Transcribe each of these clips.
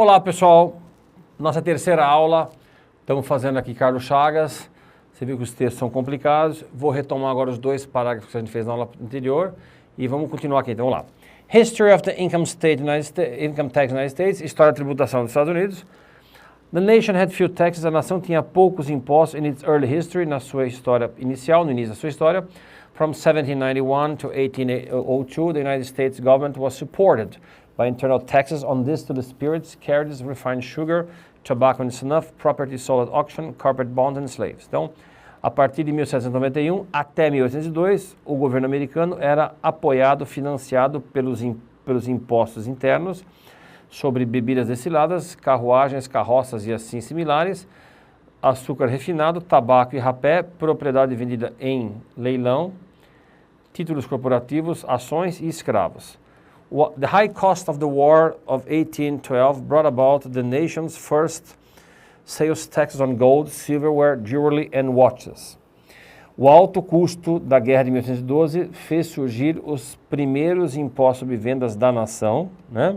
Olá pessoal, nossa terceira aula, estamos fazendo aqui Carlos Chagas, você viu que os textos são complicados, vou retomar agora os dois parágrafos que a gente fez na aula anterior e vamos continuar aqui, então vamos lá. History of the Income Tax United States, História da Tributação dos Estados Unidos. The nation had few taxes, a nação tinha poucos impostos in its early history, na sua história inicial, no início da sua história. From 1791 to 1802, the United States government was supported by internal taxes on distilled spirits, carriages, refined sugar, tobacco and snuff, property sold at auction, corporate bonds and slaves. Então, a partir de 1791 até 1802, o governo americano era apoiado, financiado pelos impostos internos sobre bebidas destiladas, carruagens, carroças e assim similares, açúcar refinado, tabaco e rapé, propriedade vendida em leilão, títulos corporativos, ações e escravos. The high cost of the War of 1812 brought about the nation's first sales taxes on gold, silverware, jewelry and watches. O alto custo da Guerra de 1812 fez surgir os primeiros impostos sobre vendas da nação, né?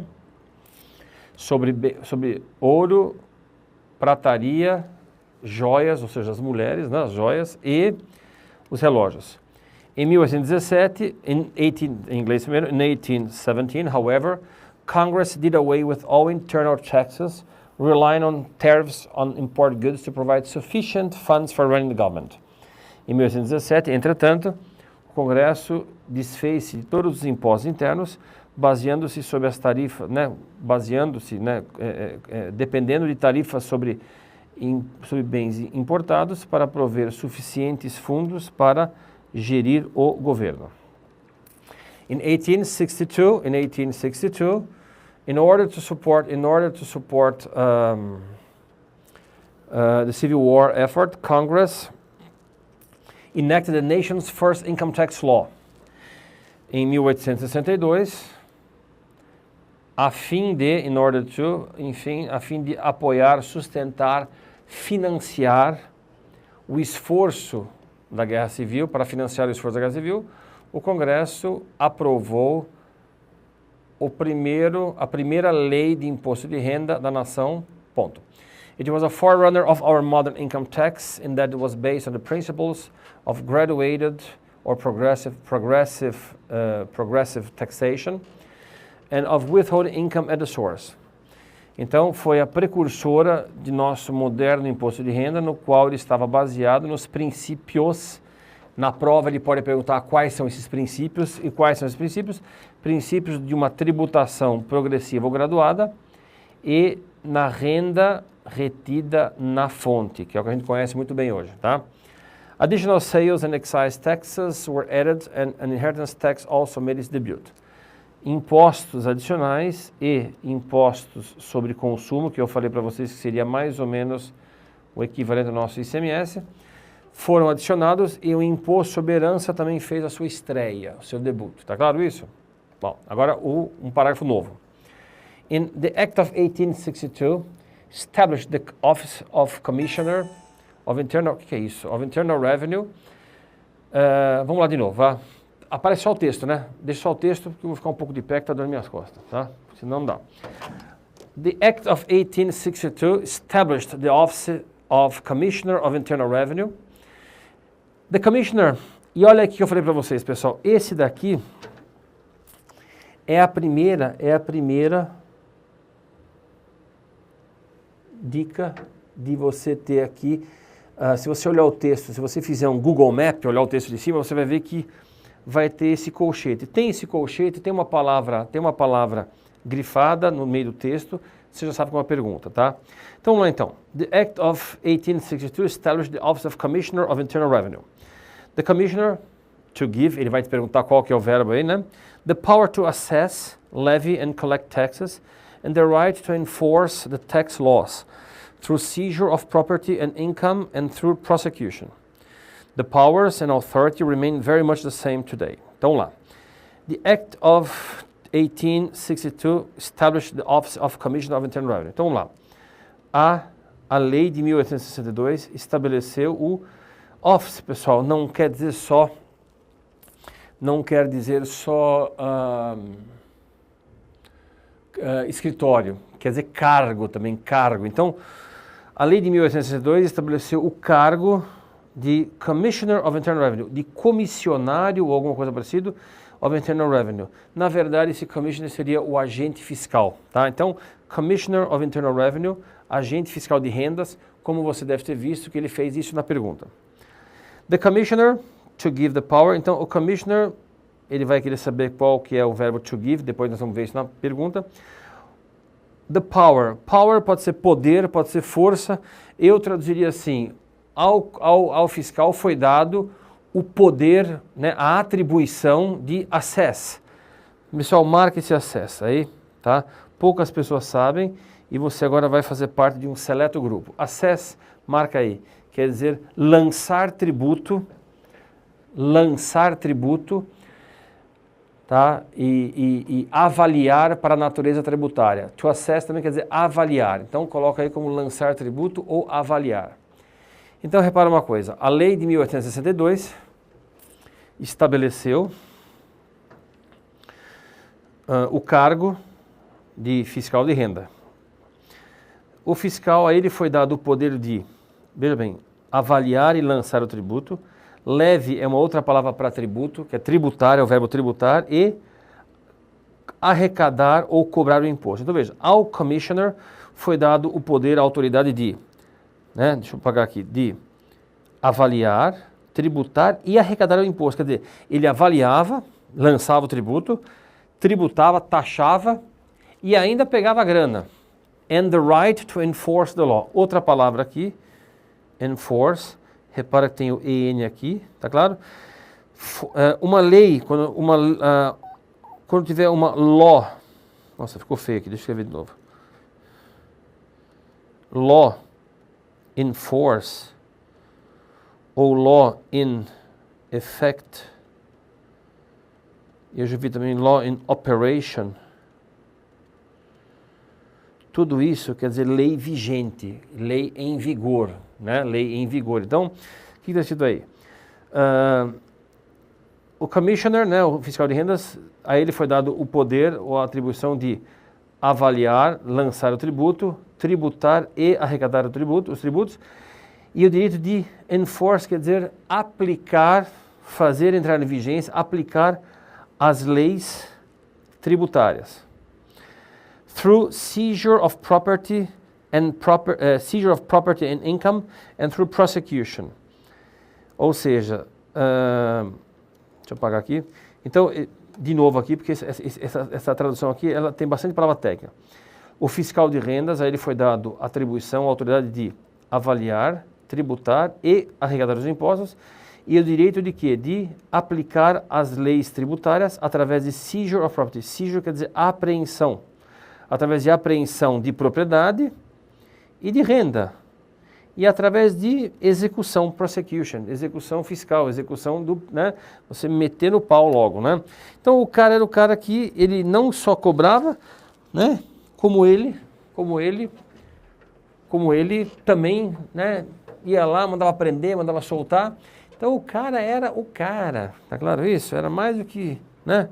sobre ouro, prataria, joias, ou seja, as mulheres, né? As joias e os relógios. Em 1817, em inglês primeiro, in 1817, however, Congress did away with all internal taxes, relying on tariffs on imported goods to provide sufficient funds for running the government. Em 1817, entretanto, o Congresso desfez-se de todos os impostos internos, baseando-se sobre as tarifas, né, dependendo de tarifas sobre bens importados para prover suficientes fundos para gerir o governo. In 1862, in order to support the Civil War effort, Congress enacted the nation's first income tax law. Em 1862, a fim de apoiar, sustentar, financiar o esforço da Guerra Civil, para financiar o esforço da Guerra Civil, o Congresso aprovou a primeira lei de imposto de renda da nação, ponto. It was a forerunner of our modern income tax in that it was based on the principles of graduated or progressive taxation and of withholding income at the source. Então, foi a precursora de nosso moderno imposto de renda, no qual ele estava baseado nos princípios. Na prova, ele pode perguntar quais são esses princípios. E quais são esses princípios? Princípios de uma tributação progressiva ou graduada e na renda retida na fonte, que é o que a gente conhece muito bem hoje, tá? Additional sales and excise taxes were added and an inheritance tax also made its debut. Impostos adicionais e impostos sobre consumo, que eu falei para vocês que seria mais ou menos o equivalente ao nosso ICMS, foram adicionados e o imposto sobre herança também fez a sua estreia, o seu debut. Tá claro isso? Bom, agora um parágrafo novo. In the Act of 1862, established the Office of Commissioner of Internal... O que é isso? Of Internal Revenue. Vamos lá de novo, vá. Aparece só o texto, né? Deixa só o texto, porque eu vou ficar um pouco de pé, que está doendo minhas costas, tá? Senão não dá. The Act of 1862 established the Office of Commissioner of Internal Revenue. The Commissioner, e olha aqui que eu falei para vocês, pessoal, esse daqui é a primeira dica de você ter aqui, se você olhar o texto, se você fizer um Google Map, olhar o texto de cima, você vai ver que vai ter esse colchete. Tem esse colchete, tem uma palavra grifada no meio do texto, você já sabe que é uma pergunta, tá? Então vamos lá então. The Act of 1862 established the Office of Commissioner of Internal Revenue. The Commissioner, to give, ele vai te perguntar qual que é o verbo aí, né? The power to assess, levy and collect taxes, and the right to enforce the tax laws through seizure of property and income and through prosecution. The powers and authority remain very much the same today. Então lá. The Act of 1862 established the Office of Commissioner of Internal Revenue. Então vamos lá. A lei de 1862 estabeleceu o Office, pessoal, não quer dizer só escritório, quer dizer cargo também, cargo. Então, a lei de 1862 estabeleceu o cargo de Commissioner of Internal Revenue, de comissionário ou alguma coisa parecida of Internal Revenue. Na verdade, esse commissioner seria o agente fiscal, tá? Então, Commissioner of Internal Revenue, agente fiscal de rendas, como você deve ter visto que ele fez isso na pergunta. The Commissioner, to give the power. Então, o Commissioner, ele vai querer saber qual que é o verbo to give, depois nós vamos ver isso na pergunta. The power. Power pode ser poder, pode ser força. Eu traduziria assim, ao fiscal foi dado o poder, né, a atribuição de access. Pessoal, marca esse access aí, tá? Poucas pessoas sabem e você agora vai fazer parte de um seleto grupo. Access, marca aí, quer dizer lançar tributo, tá? E avaliar para a natureza tributária. To assess também quer dizer avaliar. Então, coloca aí como lançar tributo ou avaliar. Então, repara uma coisa. A lei de 1862 estabeleceu o cargo de fiscal de renda. O fiscal, a ele foi dado o poder de, veja bem, avaliar e lançar o tributo. Leve é uma outra palavra para tributo, que é tributar, é o verbo tributar, e arrecadar ou cobrar o imposto. Então veja, ao commissioner foi dado o poder, a autoridade de, né, deixa eu pagar aqui, de avaliar, tributar e arrecadar o imposto. Quer dizer, ele avaliava, lançava o tributo, tributava, taxava e ainda pegava a grana. And the right to enforce the law. Outra palavra aqui, enforce. Repara que tem o EN aqui, tá claro? Uma lei, quando tiver uma law, nossa, ficou feio aqui, deixa eu escrever de novo. Law in force ou law in effect. Eu já vi também law in operation. Tudo isso quer dizer lei vigente, lei em vigor, né? Lei em vigor. Então, o que está escrito aí? O commissioner, né, o fiscal de rendas, a ele foi dado o poder ou a atribuição de avaliar, lançar o tributo, tributar e arrecadar os tributos, e o direito de enforce, quer dizer aplicar, fazer entrar em vigência, aplicar as leis tributárias. Through seizure of property and income and through prosecution. Ou seja, deixa eu apagar aqui. Então, de novo aqui, porque essa tradução aqui, ela tem bastante palavra técnica. O fiscal de rendas, a ele foi dado a atribuição, a autoridade de avaliar, tributar e arrecadar os impostos, e o direito de quê? De aplicar as leis tributárias através de seizure of property. Seizure quer dizer apreensão. Através de apreensão de propriedade e de renda. E através de execução, prosecution, execução fiscal, execução do, né, você meter no pau logo, né? Então o cara era o cara que ele não só cobrava, né, como ele também, né, ia lá, mandava prender, mandava soltar. Então o cara era o cara, tá claro isso? Era mais do que, né?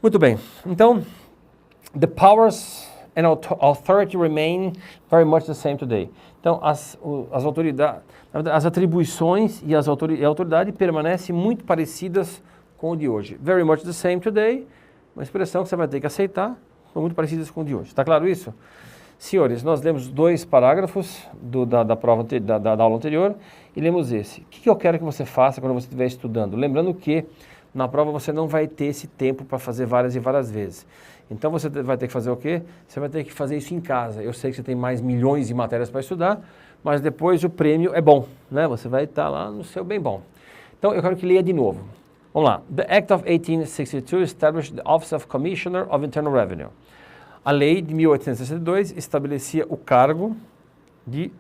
Muito bem, então the powers and authority remain very much the same today. Então, as autoridades, as atribuições e a autoridade permanecem muito parecidas com o de hoje. Very much the same today, uma expressão que você vai ter que aceitar, são muito parecidas com o de hoje. Está claro isso? Senhores, nós lemos 2 parágrafos da prova da aula anterior e lemos esse. O que eu quero que você faça quando você estiver estudando? Lembrando que na prova você não vai ter esse tempo para fazer várias e várias vezes. Então você vai ter que fazer o quê? Você vai ter que fazer isso em casa. Eu sei que você tem mais milhões de matérias para estudar, mas depois o prêmio é bom, né? Você vai estar lá no seu bem bom. Então eu quero que leia de novo. Vamos lá. The Act of 1862 established the Office of Commissioner of Internal Revenue. A lei de 1862 estabelecia o cargo de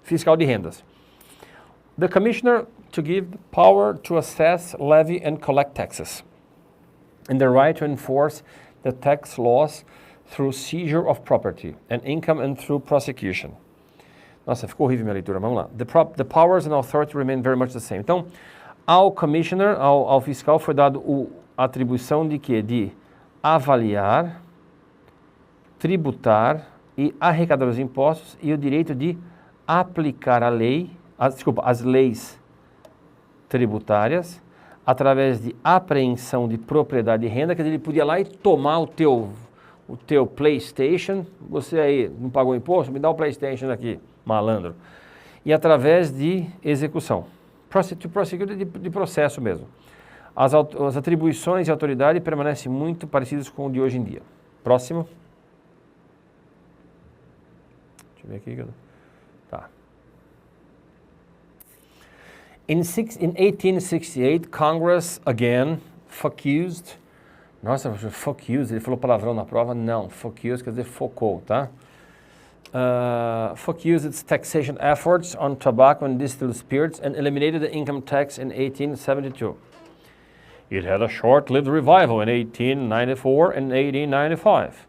fiscal de rendas. The Commissioner to give the power to assess, levy and collect taxes, and the right to enforce the tax laws through seizure of property and income and through prosecution. Nossa, ficou horrível minha leitura, vamos lá. The powers and authority remain very much the same. Então, ao commissioner, ao fiscal, foi dado a atribuição de quê? De avaliar, tributar e arrecadar os impostos e o direito de aplicar as leis tributárias através de apreensão de propriedade e renda, quer dizer, ele podia ir lá e tomar o teu PlayStation, você aí não pagou imposto, me dá o PlayStation aqui, malandro. E através de execução, de processo mesmo. As atribuições e autoridade permanecem muito parecidas com o de hoje em dia. Próximo. Deixa eu ver aqui. Tá. In 1868, Congress again focused. Nossa, focused, ele falou palavrão na prova? Não, focused quer dizer focou, tá? Focused its taxation efforts on tobacco and distilled spirits and eliminated the income tax in 1872. It had a short-lived revival in 1894 and 1895.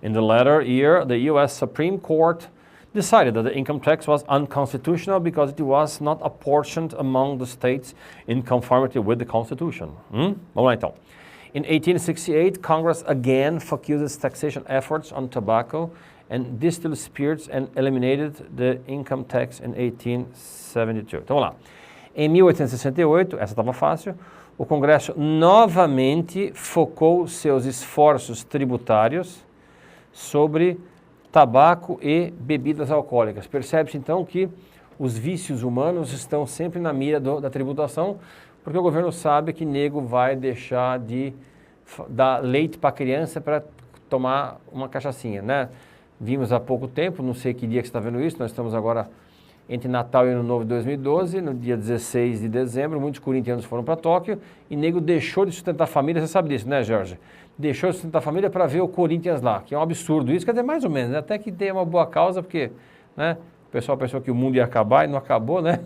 In the latter year, the U.S. Supreme Court decided that the income tax was unconstitutional because it was not apportioned among the states in conformity with the Constitution. Vamos lá então. In 1868, Congress again focused its taxation efforts on tobacco and distilled spirits and eliminated the income tax in 1872. Então vamos lá. Em 1868, essa estava fácil, o Congresso novamente focou seus esforços tributários sobre tabaco e bebidas alcoólicas. Percebe-se então que os vícios humanos estão sempre na mira da tributação, porque o governo sabe que nego vai deixar de dar leite para a criança para tomar uma cachaçinha, né? Vimos há pouco tempo, não sei que dia que você está vendo isso, nós estamos agora entre Natal e Ano Novo de 2012, no dia 16 de dezembro, muitos corintianos foram para Tóquio e nego deixou de sustentar a família, você sabe disso, né, Jorge? Deixou de sustentar a família para ver o Corinthians lá, que é um absurdo isso, quer dizer, mais ou menos, né? Até que tem uma boa causa, porque né, o pessoal pensou que o mundo ia acabar e não acabou, né?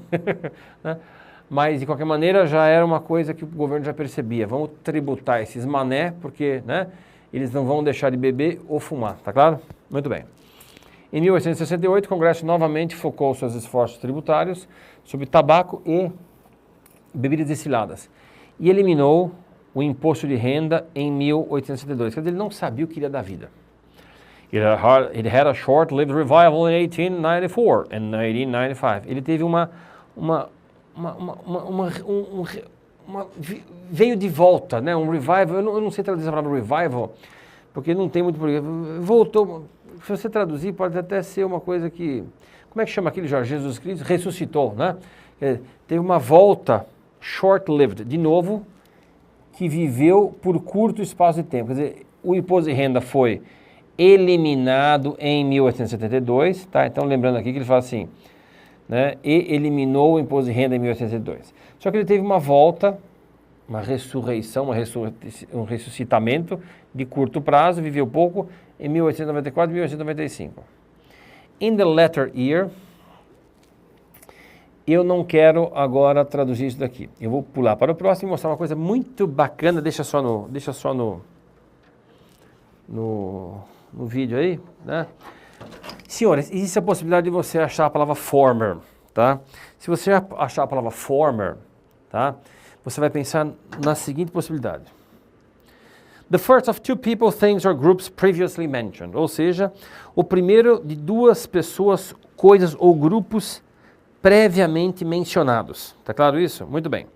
Mas, de qualquer maneira, já era uma coisa que o governo já percebia. Vamos tributar esses mané, porque né, eles não vão deixar de beber ou fumar, tá claro? Muito bem. Em 1868, o Congresso novamente focou seus esforços tributários sobre tabaco e bebidas destiladas e eliminou o imposto de renda em 1872. Quer dizer, ele não sabia o que iria da vida. It had a short-lived revival in 1894 and 1895. Ele teve veio de volta, né? Um revival. Eu não sei traduzir a palavra revival, porque não tem muito porquê. Voltou. Se você traduzir, pode até ser uma coisa que... Como é que chama aquele Jorge? Jesus Cristo ressuscitou, né? Teve uma volta short-lived, de novo, que viveu por curto espaço de tempo. Quer dizer, o imposto de renda foi eliminado em 1872, tá? Então, lembrando aqui que ele fala assim, né? E eliminou o imposto de renda em 1872. Só que ele teve uma volta, uma ressurreição, um ressuscitamento de curto prazo, viveu pouco, em 1894 e 1895. In the latter year, eu não quero agora traduzir isso daqui. Eu vou pular para o próximo e mostrar uma coisa muito bacana. Deixa só no vídeo aí, né? Senhores, existe a possibilidade de você achar a palavra former, tá? Se você achar a palavra former, tá? Você vai pensar na seguinte possibilidade. The first of two people, things, or groups previously mentioned. Ou seja, o primeiro de duas pessoas, coisas ou grupos previamente mencionados. Tá claro isso? Muito bem.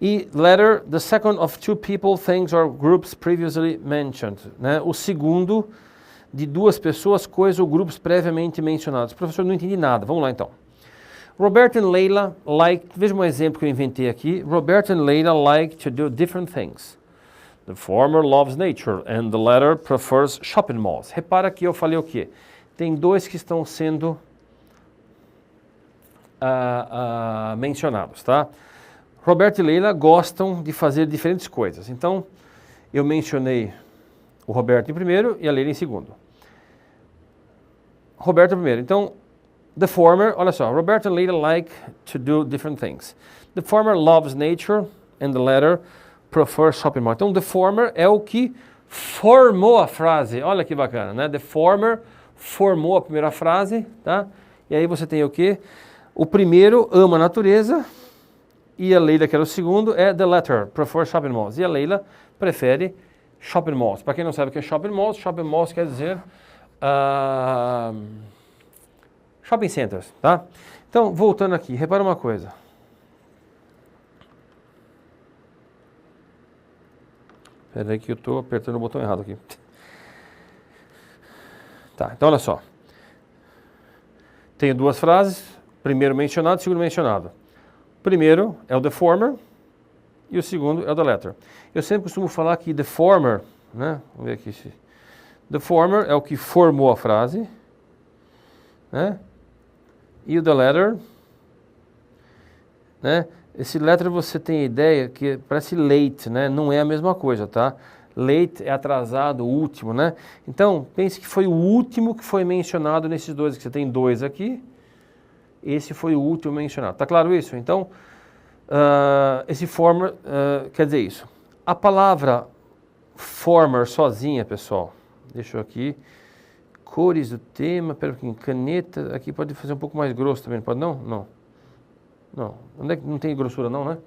E letter, the second of two people, things, or groups previously mentioned. Né? O segundo de duas pessoas, coisas ou grupos previamente mencionados. Professor, não entendi nada. Vamos lá então. Robert and Leila veja um exemplo que eu inventei aqui. Robert and Leila like to do different things. The former loves nature and the latter prefers shopping malls. Repara que eu falei o quê? Tem dois que estão sendo mencionados, tá? Robert e Leila gostam de fazer diferentes coisas. Então, eu mencionei o Roberto em primeiro e a Leila em segundo. Roberto primeiro. Então, the former, olha só, Robert and Leila like to do different things. The former loves nature and the latter prefers shopping mall. Então, the former é o que formou a frase. Olha que bacana, né? The former formou a primeira frase, tá? E aí você tem o quê? O primeiro ama a natureza e a Leila, que era o segundo, é the latter, prefers shopping malls. E a Leila prefere shopping malls. Para quem não sabe o que é shopping malls quer dizer shopping centers, tá? Então, voltando aqui, repara uma coisa. Espera aí que eu estou apertando o botão errado aqui. Tá, então olha só. Tenho duas frases, primeiro mencionado, segundo mencionado. O primeiro é o the former e o segundo é o the latter. Eu sempre costumo falar que the former, né? Vamos ver aqui. The former é o que formou a frase, né? E o the latter, né? Esse latter você tem a ideia que parece late, né? Não é a mesma coisa, tá? Late é atrasado, último, né? Então, pense que foi o último que foi mencionado nesses dois, que você tem dois aqui. Esse foi o último mencionado. Tá claro isso? Então, esse former quer dizer isso. A palavra former sozinha, pessoal, deixa eu aqui. Cores do tema, pera um pouquinho, caneta, aqui pode fazer um pouco mais grosso também, pode não? Não. Não. Onde é que não tem grossura não, né?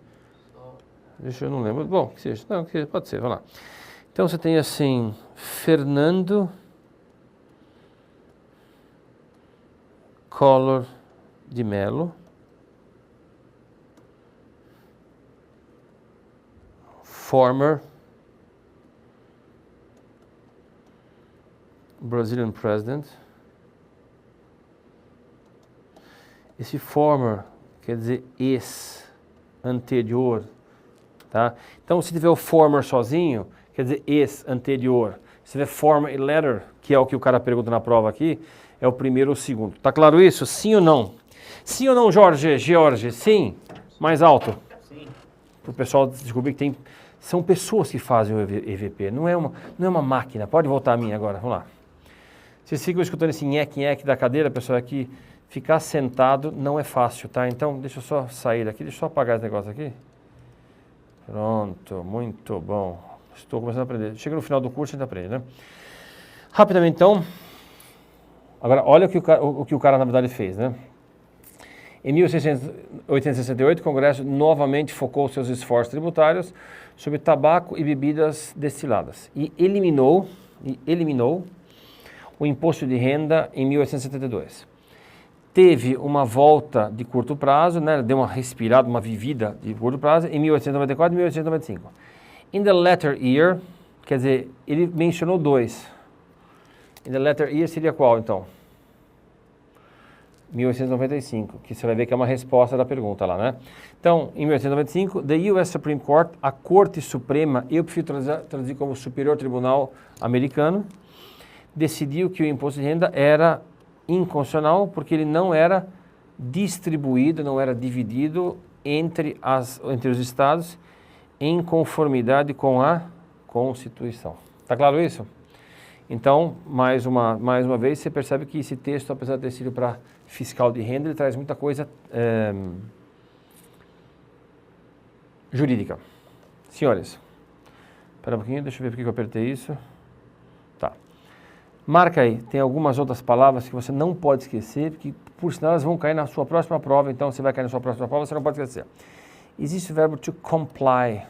Deixa eu não lembro. Bom, que seja. Não, que pode ser, vamos lá. Então você tem assim, Fernando Collor de Mello, former Brazilian president. Esse former quer dizer ex, anterior, tá? Então se tiver o former sozinho, quer dizer ex, anterior. Se tiver former e latter, que é o que o cara pergunta na prova aqui, é o primeiro ou o segundo. Tá claro isso? Sim ou não? Sim ou não, George? Sim? Mais alto? Sim. Para o pessoal descobrir que são pessoas que fazem o EVP, não é uma máquina. Pode voltar a mim agora, vamos lá. Vocês ficam escutando esse nheque da cadeira, pessoal, aqui, ficar sentado não é fácil, tá? Então, deixa eu só sair daqui, deixa eu só apagar esse negócio aqui. Pronto, muito bom. Estou começando a aprender. Chega no final do curso, a gente aprende, né? Rapidamente, então. Agora, olha o que o cara, na verdade, fez, né? Em 1868, o Congresso novamente focou seus esforços tributários sobre tabaco e bebidas destiladas e eliminou o imposto de renda em 1872. Teve uma volta de curto prazo, né? Deu uma respirada, uma vivida de curto prazo em 1894 e 1895. In the latter year, quer dizer, ele mencionou dois. In the latter year seria qual, então? 1895, que você vai ver que é uma resposta da pergunta lá, né? Então, em 1895, the US Supreme Court, a Corte Suprema, eu prefiro traduzir como Superior Tribunal Americano, decidiu que o imposto de renda era inconstitucional porque ele não era distribuído, não era dividido entre os estados em conformidade com a Constituição. Tá claro isso? Então, mais uma vez, você percebe que esse texto, apesar de ter sido para fiscal de renda, ele traz muita coisa jurídica. Senhores, espera um pouquinho, deixa eu ver porque eu apertei isso. Tá. Marca aí, tem algumas outras palavras que você não pode esquecer, porque por sinal elas vão cair na sua próxima prova, então você vai cair na sua próxima prova, você não pode esquecer. Existe o verbo to comply.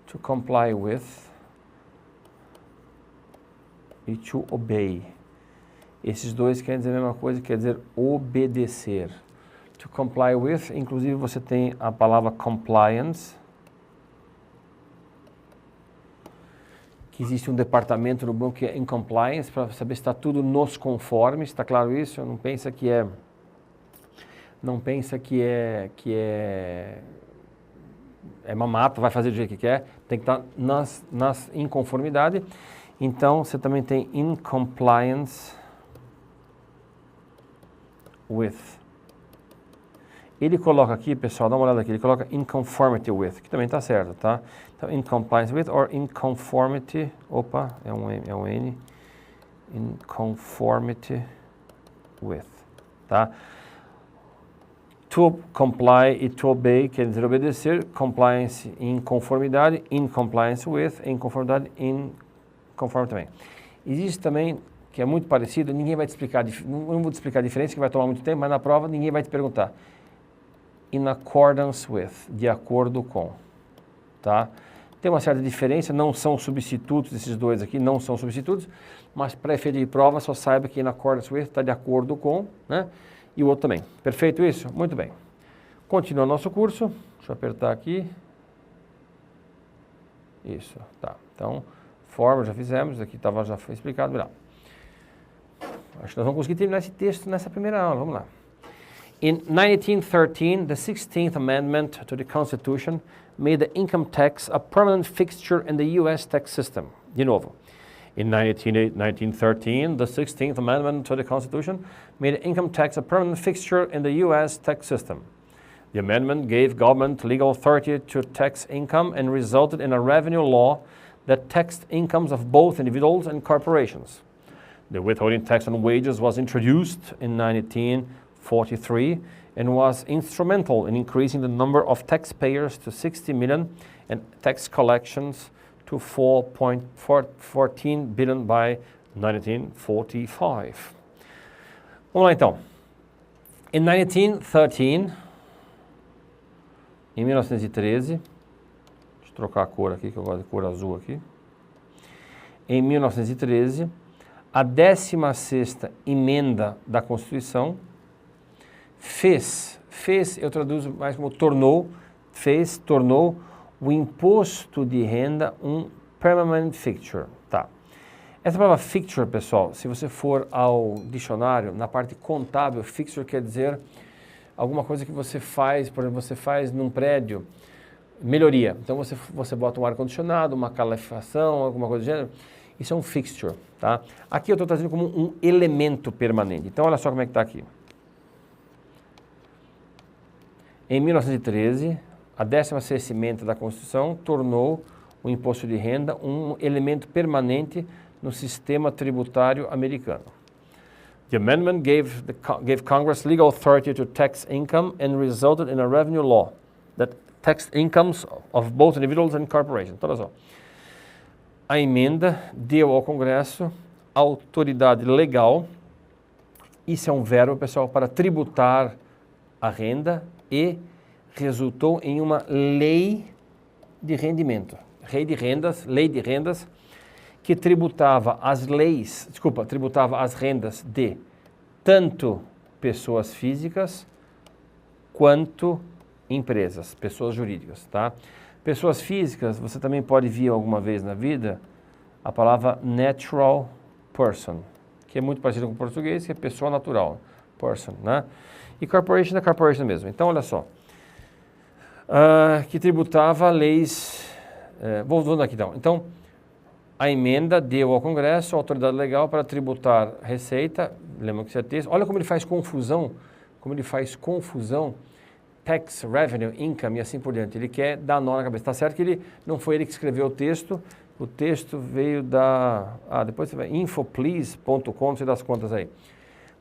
To comply with e to obey. Esses dois querem dizer a mesma coisa, quer dizer obedecer. To comply with, inclusive você tem a palavra compliance, que existe um departamento no banco que é in compliance, para saber se está tudo nos conformes, está claro isso? Não pensa que é mamata, vai fazer do jeito que quer, tem que estar nas inconformidade. Então, você também tem in compliance with. Ele coloca aqui, pessoal, dá uma olhada aqui, ele coloca in conformity with, que também está certo, tá? Então, in compliance with or in conformity, opa, é um N, in conformity with, tá? To comply e to obey quer dizer obedecer, compliance em conformidade, in compliance with, em conformidade, in conforme também. Existe também, que é muito parecido, ninguém vai te explicar, não vou te explicar a diferença, que vai tomar muito tempo, mas na prova ninguém vai te perguntar. In accordance with, de acordo com, tá? Tem uma certa diferença, não são substitutos, esses dois aqui não são substitutos, mas para efeito de prova só saiba que in accordance with está de acordo com, né? E o outro também. Perfeito isso? Muito bem. Continua nosso curso. Deixa eu apertar aqui. Isso, tá. Então, forma já fizemos, aqui já foi explicado. Lá. Acho que nós vamos conseguir terminar esse texto nessa primeira aula. Vamos lá. In 1913, the 16th Amendment to the Constitution made the income tax a permanent fixture in the U.S. tax system. De novo. In 1913, the 16th Amendment to the Constitution made the income tax a permanent fixture in the U.S. tax system. The amendment gave government legal authority to tax income and resulted in a revenue law that taxed incomes of both individuals and corporations. The withholding tax on wages was introduced in 1943 and was instrumental in increasing the number of taxpayers to 60 million and tax collections to 4.14 billion by 1945. Vamos lá então. In 1913, em 1913, deixa eu trocar a cor aqui, que eu gosto de cor azul aqui. Em 1913, a 16ª emenda da Constituição fez, eu traduzo mais como tornou o imposto de renda um permanent fixture. Tá. Essa palavra fixture, pessoal, se você for ao dicionário, na parte contábil, fixture quer dizer alguma coisa que você faz, por exemplo, você faz num prédio, melhoria. Então você bota um ar-condicionado, uma calefação, alguma coisa do gênero. Isso é um fixture, tá? Aqui eu estou trazendo como um elemento permanente. Então olha só como é que está aqui. Em 1913, a 16ª emenda da Constituição tornou o imposto de renda um elemento permanente no sistema tributário americano. The amendment gave Congress legal authority to tax income and resulted in a revenue law that taxed incomes of both individuals and corporations. Então, olha só. A emenda deu ao Congresso autoridade legal, isso é um verbo, pessoal, para tributar a renda e resultou em uma lei de rendimento, lei de rendas, que tributava as rendas de tanto pessoas físicas quanto empresas, pessoas jurídicas, tá? Pessoas físicas, você também pode ver alguma vez na vida a palavra natural person, que é muito parecido com o português, que é pessoa natural, person, né? E corporation é corporation mesmo. Então, olha só, que tributava leis, voltando aqui então. Então, a emenda deu ao Congresso a autoridade legal para tributar receita, lembra que isso é texto, olha como ele faz confusão, tax, revenue, income e assim por diante. Ele quer dar nó na cabeça. Está certo que não foi ele que escreveu o texto veio da, depois você vai, infoplease.com, não sei das contas aí.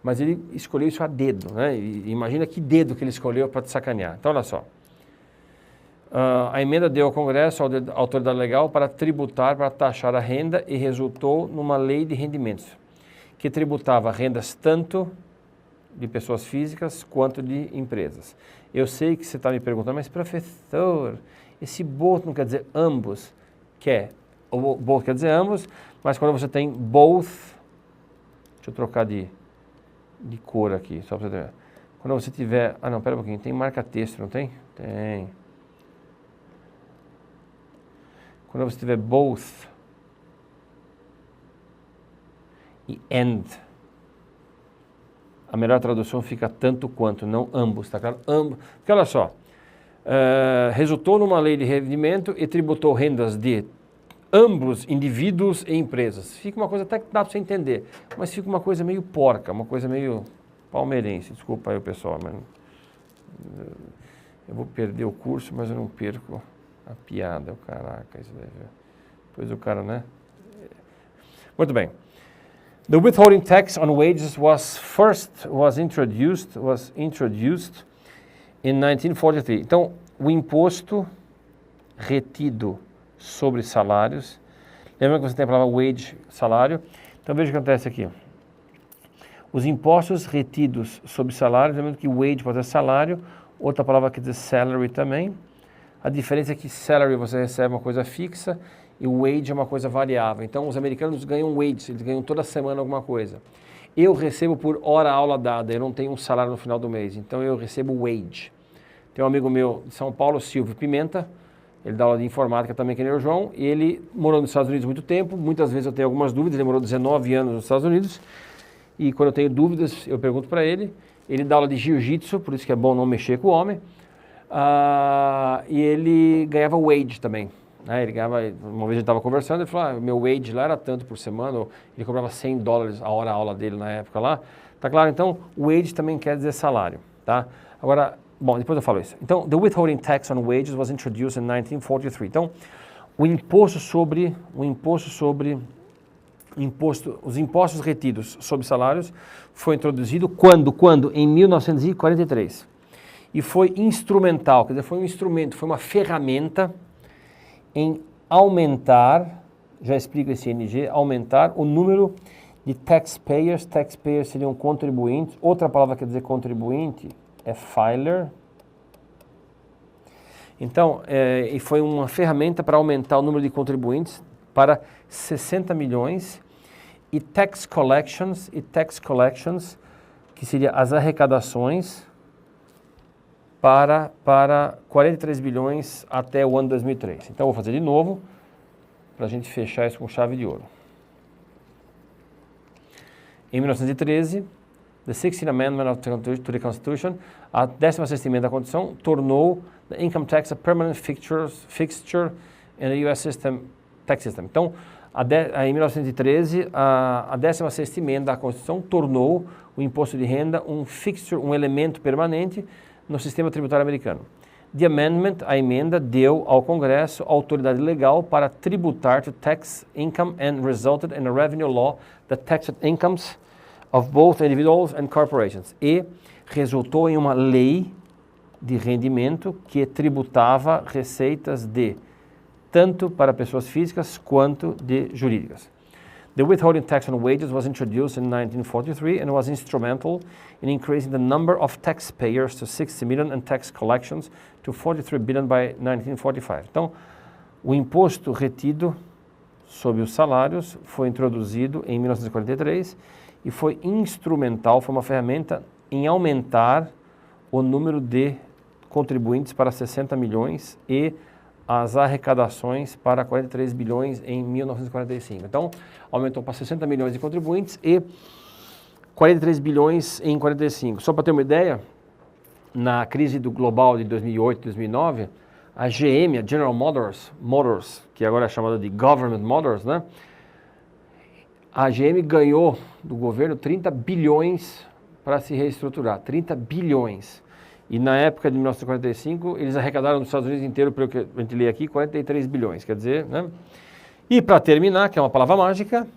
Mas ele escolheu isso a dedo, né? E imagina que dedo que ele escolheu para te sacanear. Então, olha só. A emenda deu ao Congresso a autoridade legal para tributar, para taxar a renda e resultou numa lei de rendimentos, que tributava rendas tanto de pessoas físicas quanto de empresas. Eu sei que você está me perguntando, mas professor, esse both não quer dizer ambos, o both quer dizer ambos, mas quando você tem both, deixa eu trocar de cor aqui, só para você ver. Quando você tiver, não, pera um pouquinho, tem marca-texto, não tem? Tem. Quando você tiver both e and, a melhor tradução fica tanto quanto, não ambos, tá claro? Ambos. Porque olha só, resultou numa lei de rendimento e tributou rendas de ambos indivíduos e empresas. Fica uma coisa até que dá para você entender, mas fica uma coisa meio porca, uma coisa meio palmeirense. Desculpa aí o pessoal, mas eu vou perder o curso, mas eu não perco a piada. Caraca, isso daí. Depois o cara, né? Muito bem. The withholding tax on wages was introduced in 1943. Então, o imposto retido sobre salários. Lembra que você tem a palavra wage, salário? Então, veja o que acontece aqui. Os impostos retidos sobre salários, lembrando que wage pode ser salário, outra palavra quer dizer salary também. A diferença é que salary você recebe uma coisa fixa e o wage é uma coisa variável. Então, os americanos ganham wage, eles ganham toda semana alguma coisa. Eu recebo por hora aula dada, eu não tenho um salário no final do mês, então eu recebo wage. Tem um amigo meu de São Paulo, Silvio Pimenta, ele dá aula de informática também, que nem o João, e ele morou nos Estados Unidos muito tempo, muitas vezes eu tenho algumas dúvidas, ele morou 19 anos nos Estados Unidos, e quando eu tenho dúvidas eu pergunto para ele. Ele dá aula de jiu-jitsu, por isso que é bom não mexer com o homem, e ele ganhava wage também. Ele ganhava, uma vez a gente estava conversando, ele falou, meu wage lá era tanto por semana, ou ele cobrava $100 a hora a aula dele na época lá. Tá claro? Então, wage também quer dizer salário, tá? Agora, bom, depois eu falo isso. Então, the withholding tax on wages was introduced in 1943. Então, os impostos retidos sobre salários foi introduzido quando? Em 1943. E foi instrumental, quer dizer, foi um instrumento, foi uma ferramenta em aumentar, já explico esse ING, aumentar o número de taxpayers seriam contribuintes, outra palavra que quer dizer contribuinte é filer. Então, e foi uma ferramenta para aumentar o número de contribuintes para 60 milhões e tax collections, que seria as arrecadações, para 43 bilhões até o ano 2003. Então, eu vou fazer de novo, para a gente fechar isso com chave de ouro. Em 1913, the 16th Amendment to the Constitution, a 16ª emenda da Constituição, tornou the income tax a permanent fixture in the U.S. tax system. Então, em 1913, a 16ª emenda da Constituição tornou o imposto de renda um fixture, um elemento permanente no sistema tributário americano. The amendment, a emenda, deu ao Congresso autoridade legal para tributar to tax income and resulted in a revenue law that taxed incomes of both individuals and corporations. E resultou em uma lei de rendimento que tributava receitas de tanto para pessoas físicas quanto de jurídicas. The withholding tax on wages was introduced in 1943 and was instrumental in increasing the number of taxpayers to 60 million and tax collections to 43 billion by 1945. Então, o imposto retido sobre os salários foi introduzido em 1943 e foi instrumental, foi uma ferramenta em aumentar o número de contribuintes para 60 milhões e as arrecadações para 43 bilhões em 1945. Então, aumentou para 60 milhões de contribuintes e 43 bilhões em 45. Só para ter uma ideia, na crise global de 2008 e 2009, a GM, a General Motors, que agora é chamada de Government Motors, né? A GM ganhou do governo 30 bilhões para se reestruturar, 30 bilhões. E na época de 1945, eles arrecadaram nos Estados Unidos inteiro, pelo que a gente lê aqui, 43 bilhões, quer dizer, né? E para terminar, que é uma palavra mágica,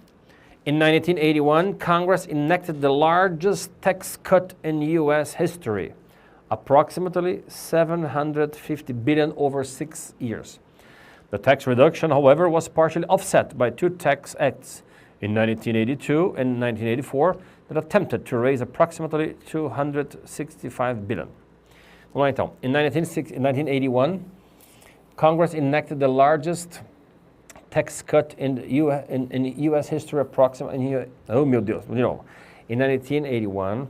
in 1981, Congress enacted the largest tax cut in U.S. history, approximately 750 billion over 6 years. The tax reduction, however, was partially offset by two tax acts in 1982 and 1984 that attempted to raise approximately 265 billion. Vamos lá então. In 1981, Congress enacted the largest tax cut in U.S. history approximately. Oh, meu Deus, de novo. In 1981,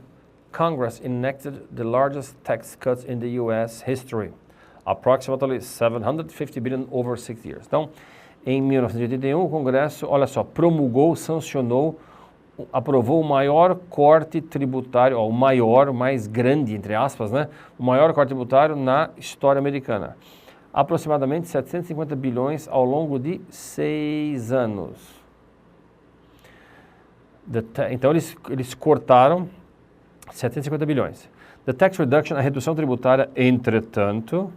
Congress enacted the largest tax cuts in the U.S. history, approximately 750 billion over 6 years. Então, em 1981, o Congresso, olha só, promulgou, sancionou, aprovou o maior corte tributário, o mais grande, entre aspas, né? O maior corte tributário na história americana. Aproximadamente 750 bilhões ao longo de 6 anos. Então, eles cortaram 750 bilhões. The tax reduction, a redução tributária, entretanto,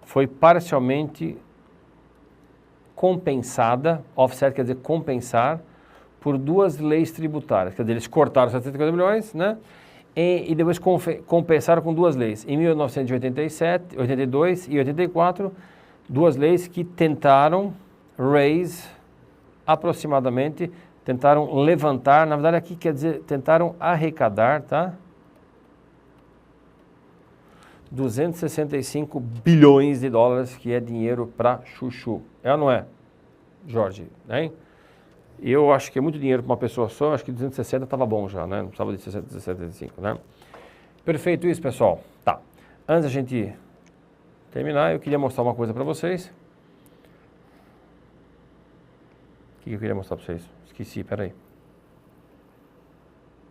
foi parcialmente compensada, offset quer dizer compensar, por duas leis tributárias. Quer dizer, eles cortaram 750 milhões, né? E depois compensaram com duas leis. Em 1987, 82 e 84, duas leis que tentaram aproximadamente, tentaram levantar, na verdade aqui quer dizer, tentaram arrecadar, tá? 265 bilhões de dólares, que é dinheiro para chuchu. É ou não é, Jorge? Hein? Eu acho que é muito dinheiro para uma pessoa só, acho que 260 estava bom já, né? Não precisava de 65, né? Perfeito isso, pessoal. Tá. Antes da gente terminar, eu queria mostrar uma coisa para vocês. O que eu queria mostrar para vocês? Esqueci, peraí.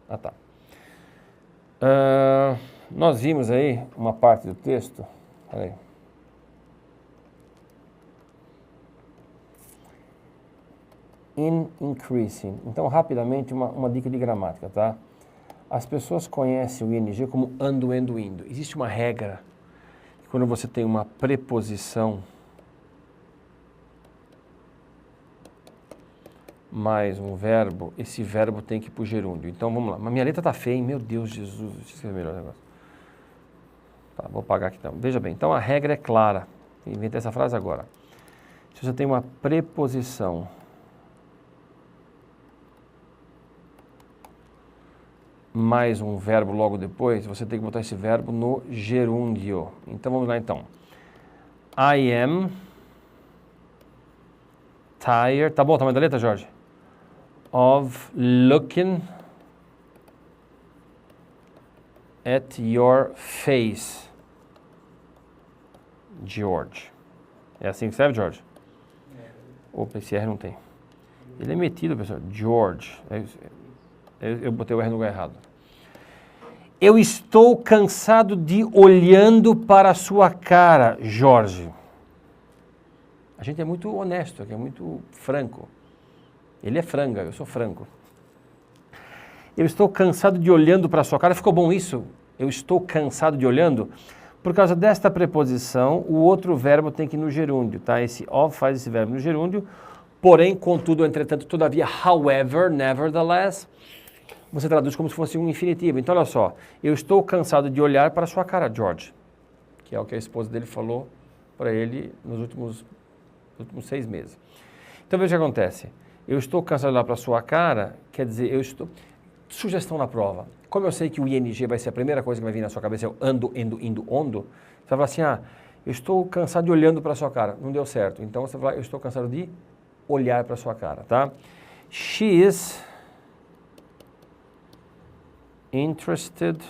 Ah, tá. Nós vimos aí uma parte do texto. Peraí. Increasing. Então, rapidamente, uma dica de gramática, tá? As pessoas conhecem o ing como ando, indo. Existe uma regra que quando você tem uma preposição mais um verbo, esse verbo tem que ir para o gerúndio. Então, vamos lá. Mas minha letra tá feia, hein? Meu Deus, Jesus. Deixa eu escrever melhor o negócio. Tá, vou apagar aqui então. Veja bem, então a regra é clara. Inventei essa frase agora. Se você tem uma preposição mais um verbo logo depois, você tem que botar esse verbo no gerúndio. Então, vamos lá então. I am tired. Tá bom o tamanho da letra, Jorge? Of looking at your face, George. É assim que serve, George? Opa, esse R não tem. Ele é metido, pessoal. George. Eu botei o R no lugar errado. Eu estou cansado de olhando para a sua cara, Jorge. A gente é muito honesto aqui, é muito franco. Ele é franga, eu sou franco. Eu estou cansado de olhando para a sua cara. Ficou bom isso? Eu estou cansado de olhando. Por causa desta preposição, o outro verbo tem que ir no gerúndio, tá? Esse of faz esse verbo no gerúndio. Porém, contudo, entretanto, todavia, however, nevertheless, você traduz como se fosse um infinitivo. Então, olha só. Eu estou cansado de olhar para a sua cara, George. Que é o que a esposa dele falou para ele nos últimos 6 meses. Então, veja o que acontece. Eu estou cansado de olhar para a sua cara, quer dizer, eu estou... Sugestão na prova. Como eu sei que o ing vai ser a primeira coisa que vai vir na sua cabeça, é o ando, indo, ondo, você vai falar assim, eu estou cansado de olhando para a sua cara. Não deu certo. Então, você vai falar, eu estou cansado de olhar para a sua cara, tá? She is interested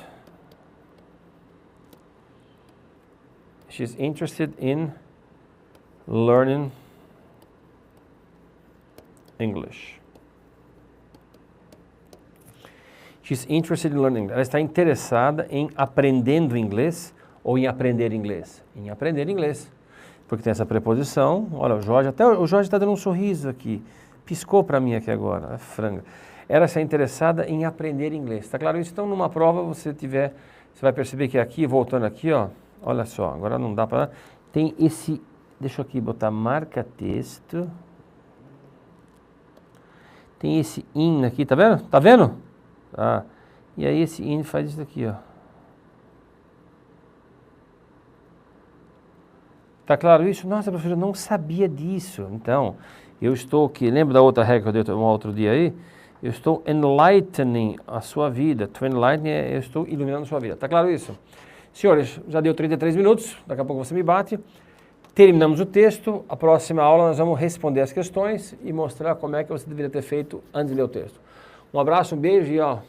in learning English. She's interested in learning. Ela está interessada em aprendendo inglês ou em aprender inglês? Em aprender inglês. Porque tem essa preposição. Olha, o Jorge está dando um sorriso aqui. Piscou para mim aqui agora. É franga. Ela está interessada em aprender inglês. Está claro isso? Então, numa prova, você vai perceber que aqui, voltando aqui, ó. Olha só, agora não dá para... Tem esse... Deixa eu aqui botar marca texto. Tem esse in aqui, tá vendo? Tá vendo? Ah, e aí esse in faz isso aqui, ó. Tá claro isso? Nossa, professor, eu não sabia disso. Então, eu estou aqui, lembra da outra regra que eu dei um outro dia aí? Eu estou enlightening a sua vida. To enlighten eu estou iluminando a sua vida. Tá claro isso? Senhores, já deu 33 minutos, daqui a pouco você me bate. Terminamos o texto, a próxima aula nós vamos responder as questões e mostrar como é que você deveria ter feito antes de ler o texto. Um abraço, um beijo e ó...